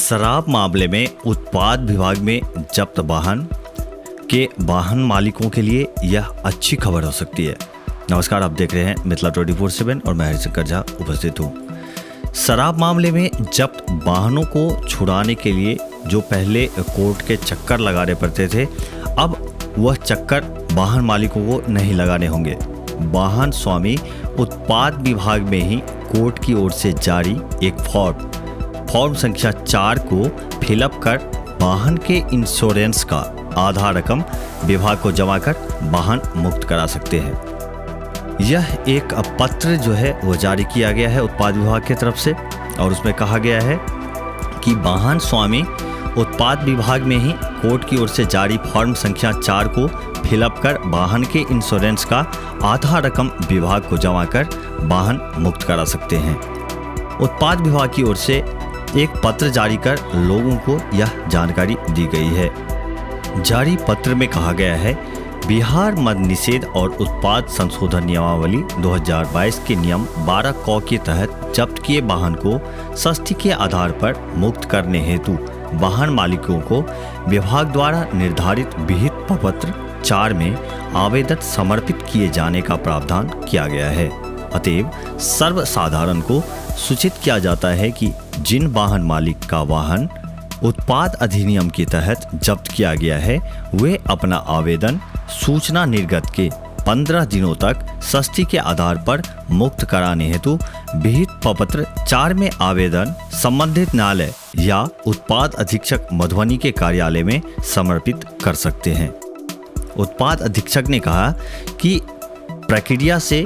शराब मामले में उत्पाद विभाग में जब्त वाहन के वाहन मालिकों के लिए यह अच्छी खबर हो सकती है। नमस्कार, आप देख रहे हैं मिथिला 24/7 और मैं हरिशंकर झा उपस्थित हूँ। शराब मामले में जब्त वाहनों को छुड़ाने के लिए जो पहले कोर्ट के चक्कर लगाने पड़ते थे, अब वह चक्कर वाहन मालिकों को नहीं लगाने होंगे। वाहन स्वामी उत्पाद विभाग में ही कोर्ट की ओर से जारी एक फॉर्म संख्या 4 को फिलअप कर वाहन के इंश्योरेंस का आधा रकम विभाग को जमा कर वाहन मुक्त करा सकते हैं। यह एक पत्र जो है वो जारी किया गया है उत्पाद विभाग की तरफ से, और उसमें कहा गया है कि वाहन स्वामी उत्पाद विभाग में ही कोर्ट की ओर से जारी फॉर्म संख्या 4 को फिलअप कर वाहन के इंश्योरेंस का आधा रकम विभाग को जमा कर वाहन मुक्त करा सकते हैं। उत्पाद विभाग की ओर से एक पत्र जारी कर लोगों को यह जानकारी दी गई है। जारी पत्र में कहा गया है, बिहार मद निषेध और उत्पाद संशोधन नियमावली 2022 के नियम 12 क के तहत जब्त किए वाहन को सस्ती के आधार पर मुक्त करने हेतु वाहन मालिकों को विभाग द्वारा निर्धारित विहित प्रपत्र 4 में आवेदन समर्पित किए जाने का प्रावधान किया गया है। अतएव सर्वसाधारण को सूचित किया जाता है कि जिन वाहन मालिक का वाहन उत्पाद अधिनियम के तहत जब्त किया गया है, वे अपना आवेदन सूचना निर्गत के 15 दिनों तक सस्ती के आधार पर मुक्त कराने हेतु विहित प्रपत्र 4 में आवेदन संबंधित न्यायालय या उत्पाद अधीक्षक मधुबनी के कार्यालय में समर्पित कर सकते हैं। उत्पाद अधीक्षक ने कहा कि प्रक्रिया से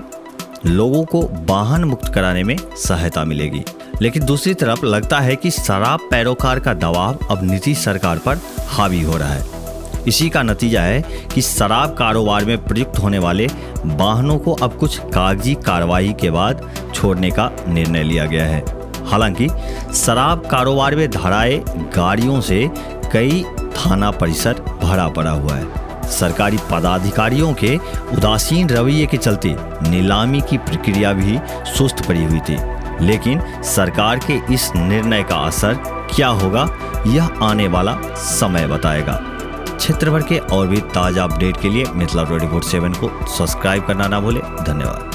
लोगों को वाहन मुक्त कराने में सहायता मिलेगी, लेकिन दूसरी तरफ लगता है कि शराब पैरोकार का दबाव अब नीतीश सरकार पर हावी हो रहा है। इसी का नतीजा है कि शराब कारोबार में प्रयुक्त होने वाले वाहनों को अब कुछ कागजी कार्रवाई के बाद छोड़ने का निर्णय लिया गया है। हालांकि शराब कारोबार में धराए गाड़ियों से कई थाना परिसर भरा पड़ा हुआ है। सरकारी पदाधिकारियों के उदासीन रवैये के चलते नीलामी की प्रक्रिया भी सुस्त पड़ी हुई थी, लेकिन सरकार के इस निर्णय का असर क्या होगा, यह आने वाला समय बताएगा। क्षेत्र भर के और भी ताज़ा अपडेट के लिए मिथिला 24/7 को सब्सक्राइब करना ना भूलें। धन्यवाद।